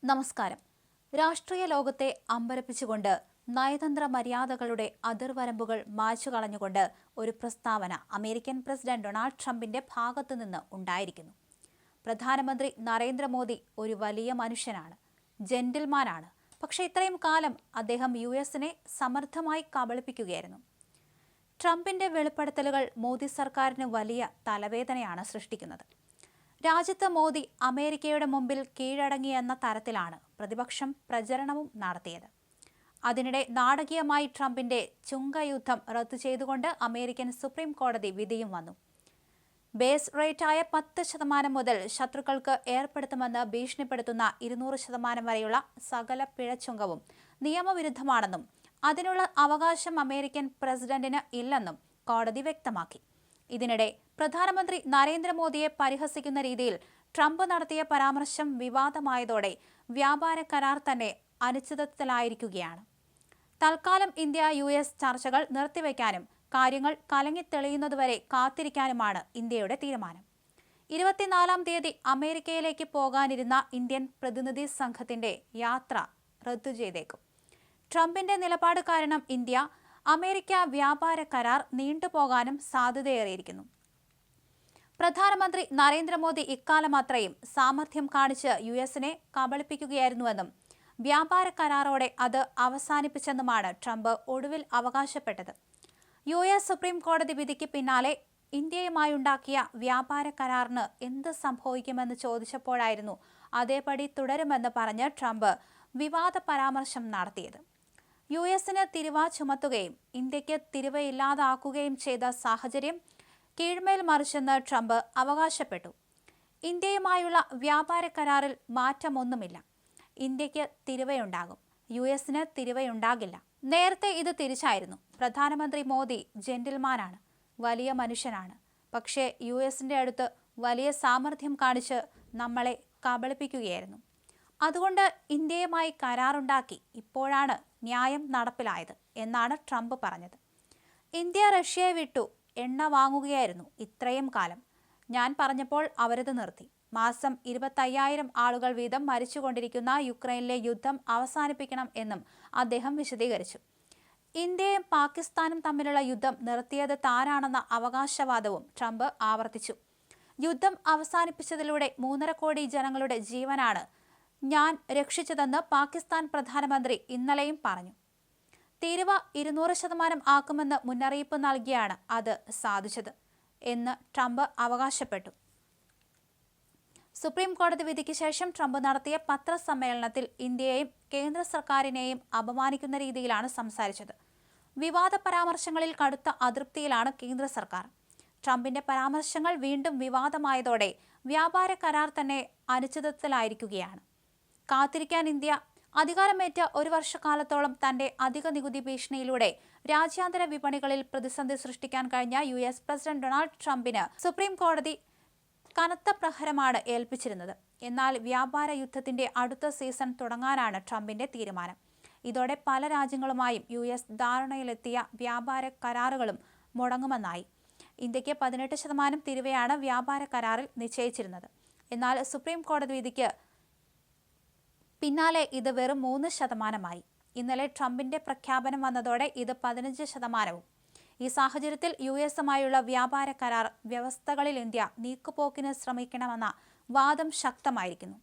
നമസ്കാരം. രാഷ്ട്രീയ ലോകത്തെ അമ്പരപ്പിച്ചുകൊണ്ട് നയതന്ത്ര മര്യാദകളുടെ അതിർവരമ്പുകൾ മായ്ച്ചുകളഞ്ഞുകൊണ്ട് ഒരു പ്രസ്താവന അമേരിക്കൻ പ്രസിഡന്റ് ഡൊണാൾഡ് ട്രംപിന്റെ ഭാഗത്തുനിന്ന് ഉണ്ടായിരിക്കുന്നു. പ്രധാനമന്ത്രി നരേന്ദ്രമോദി ഒരു വലിയ മനുഷ്യനാണ്, ജെന്റിൽമാനാണ്. പക്ഷേ ഇത്രയും കാലം അദ്ദേഹം യുഎസിനെ സമർത്ഥമായി കബളിപ്പിക്കുകയായിരുന്നു. ട്രംപിന്റെ വെളിപ്പെടുത്തലുകൾ മോദി സർക്കാരിന് വലിയ തലവേദനയാണ് സൃഷ്ടിക്കുന്നത്. രാജ്യത്ത് മോദി അമേരിക്കയുടെ മുമ്പിൽ കീഴടങ്ങിയെന്ന തരത്തിലാണ് പ്രതിപക്ഷം പ്രചരണവും നടത്തിയത്. അതിനിടെ നാടകീയമായി ട്രംപിന്റെ ചുങ്കയുദ്ധം റദ്ദു ചെയ്തുകൊണ്ട് അമേരിക്കൻ സുപ്രീം കോടതി വിധിയും വന്നു. ബേസ് റേറ്റായ 10% മുതൽ ശത്രുക്കൾക്ക് ഏർപ്പെടുത്തുമെന്ന് ഭീഷണിപ്പെടുത്തുന്ന 200% വരെയുള്ള സകല പിഴച്ചുങ്കവും നിയമവിരുദ്ധമാണെന്നും അതിനുള്ള അവകാശം അമേരിക്കൻ പ്രസിഡന്റിന് ഇല്ലെന്നും കോടതി വ്യക്തമാക്കി. ഇതിനിടെ പ്രധാനമന്ത്രി നരേന്ദ്രമോദിയെ പരിഹസിക്കുന്ന രീതിയിൽ ട്രംപ് നടത്തിയ പരാമർശം വിവാദമായതോടെ വ്യാപാര കരാർ തന്നെ അനിശ്ചിതത്വത്തിലായിരിക്കുകയാണ്. തൽക്കാലം ഇന്ത്യ US ചർച്ചകൾ നിർത്തിവെക്കാനും കാര്യങ്ങൾ കലങ്ങിത്തെളിയുന്നതുവരെ കാത്തിരിക്കാനുമാണ് ഇന്ത്യയുടെ തീരുമാനം. 24-ാം തീയതി അമേരിക്കയിലേക്ക് പോകാനിരുന്ന ഇന്ത്യൻ പ്രതിനിധി സംഘത്തിന്റെ യാത്ര റദ്ദു ചെയ്തേക്കും. ട്രംപിന്റെ നിലപാട് കാരണം ഇന്ത്യ അമേരിക്ക വ്യാപാര കരാർ നീണ്ടുപോകാനും സാധ്യതയേറിയിരിക്കുന്നു. പ്രധാനമന്ത്രി നരേന്ദ്രമോദി ഇക്കാലം അത്രയും സാമർഥ്യം കാണിച്ച് യുഎസിനെ കബളിപ്പിക്കുകയായിരുന്നുവെന്നും വ്യാപാര കരാറോടെ അത് അവസാനിപ്പിച്ചെന്നുമാണ് ട്രംപ് ഒടുവിൽ അവകാശപ്പെട്ടത്. US സുപ്രീം കോടതി വിധിക്ക് പിന്നാലെ ഇന്ത്യയുമായുണ്ടാക്കിയ വ്യാപാര കരാറിന് എന്ത് സംഭവിക്കുമെന്ന് ചോദിച്ചപ്പോഴായിരുന്നു അതേപടി തുടരുമെന്ന് പറഞ്ഞ് ട്രംപ് വിവാദ പരാമർശം നടത്തിയത്. യുഎസിന് തിരിവ ചുമത്തുകയും ഇന്ത്യക്ക് തിരിവയില്ലാതാക്കുകയും ചെയ്ത സാഹചര്യം കീഴ്മേൽ മറിച്ചെന്ന് ട്രംപ് അവകാശപ്പെട്ടു. ഇന്ത്യയുമായുള്ള വ്യാപാര കരാറിൽ മാറ്റമൊന്നുമില്ല. ഇന്ത്യക്ക് തിരിവയുണ്ടാകും, യുഎസിന് തിരിവയുണ്ടാകില്ല. നേരത്തെ ഇത് തിരിച്ചായിരുന്നു. പ്രധാനമന്ത്രി മോദി ജെന്റിൽമാനാണ്, വലിയ മനുഷ്യനാണ്. പക്ഷേ യുഎസിന്റെ അടുത്ത് വലിയ സാമർഥ്യം കാണിച്ച് നമ്മളെ കബളിപ്പിക്കുകയായിരുന്നു. അതുകൊണ്ട് ഇന്ത്യയുമായി കരാറുണ്ടാക്കി. ഇപ്പോഴാണ് ന്യായം നടപ്പിലായത് എന്നാണ് ട്രംപ് പറഞ്ഞത്. ഇന്ത്യ റഷ്യയെ വിട്ടു എണ്ണ വാങ്ങുകയായിരുന്നു ഇത്രയും കാലം. ഞാൻ പറഞ്ഞപ്പോൾ അവരത് നിർത്തി. മാസം 25,000 ആളുകൾ വീതം മരിച്ചുകൊണ്ടിരിക്കുന്ന യുക്രൈനിലെ യുദ്ധം അവസാനിപ്പിക്കണം എന്നും അദ്ദേഹം വിശദീകരിച്ചു. ഇന്ത്യയും പാകിസ്ഥാനും തമ്മിലുള്ള യുദ്ധം നിർത്തിയത് താനാണെന്ന അവകാശവാദവും ട്രംപ് ആവർത്തിച്ചു. യുദ്ധം അവസാനിപ്പിച്ചതിലൂടെ 3.5 കോടി ജനങ്ങളുടെ ജീവനാണ് ഞാൻ രക്ഷിച്ചതെന്ന് പാകിസ്ഥാൻ പ്രധാനമന്ത്രി ഇന്നലെയും പറഞ്ഞു. തീരുവ 200% ആക്കുമെന്ന് മുന്നറിയിപ്പ് നൽകിയാണ് അത് സാധിച്ചത് എന്ന് ട്രംപ് അവകാശപ്പെട്ടു. സുപ്രീം കോടതി വിധിക്ക് ശേഷം ട്രംപ് നടത്തിയ പത്രസമ്മേളനത്തിൽ ഇന്ത്യയെയും കേന്ദ്ര സർക്കാരിനെയും അപമാനിക്കുന്ന രീതിയിലാണ് സംസാരിച്ചത്. വിവാദ പരാമർശങ്ങളിൽ കടുത്ത അതൃപ്തിയിലാണ് കേന്ദ്ര സർക്കാർ. ട്രംപിന്റെ പരാമർശങ്ങൾ വീണ്ടും വിവാദമായതോടെ വ്യാപാര കരാർ തന്നെ അനിശ്ചിതത്വത്തിലായിരിക്കുകയാണ്. കാത്തിരിക്കാൻ ഇന്ത്യ. അധികാരമേറ്റ 1 വർഷക്കാലത്തോളം തന്റെ അധിക നികുതി ഭീഷണിയിലൂടെ രാജ്യാന്തര വിപണികളിൽ പ്രതിസന്ധി സൃഷ്ടിക്കാൻ കഴിഞ്ഞ US പ്രസിഡന്റ് ഡൊണാൾഡ് ട്രംപിന് സുപ്രീം കോടതി കനത്ത പ്രഹരമാണ് ഏൽപ്പിച്ചിരുന്നത്. എന്നാൽ വ്യാപാര യുദ്ധത്തിന്റെ അടുത്ത സീസൺ തുടങ്ങാനാണ് ട്രംപിന്റെ തീരുമാനം. ഇതോടെ പല രാജ്യങ്ങളുമായും US ധാരണയിലെത്തിയ വ്യാപാര കരാറുകളും മുടങ്ങുമെന്നായി. ഇന്ത്യക്ക് 18% തിരിവയാണ് വ്യാപാര കരാറിൽ നിശ്ചയിച്ചിരുന്നത്. എന്നാൽ സുപ്രീം കോടതി വിധിക്ക് പിന്നാലെ ഇത് വെറും 3%. ഇന്നലെ ട്രംപിന്റെ പ്രഖ്യാപനം വന്നതോടെ ഇത് 15%. ഈ സാഹചര്യത്തിൽ യുഎസുമായുള്ള വ്യാപാര കരാർ വ്യവസ്ഥകളിൽ ഇന്ത്യ നീക്കുപോക്കിന് ശ്രമിക്കണമെന്ന വാദം ശക്തമായിരിക്കുന്നു.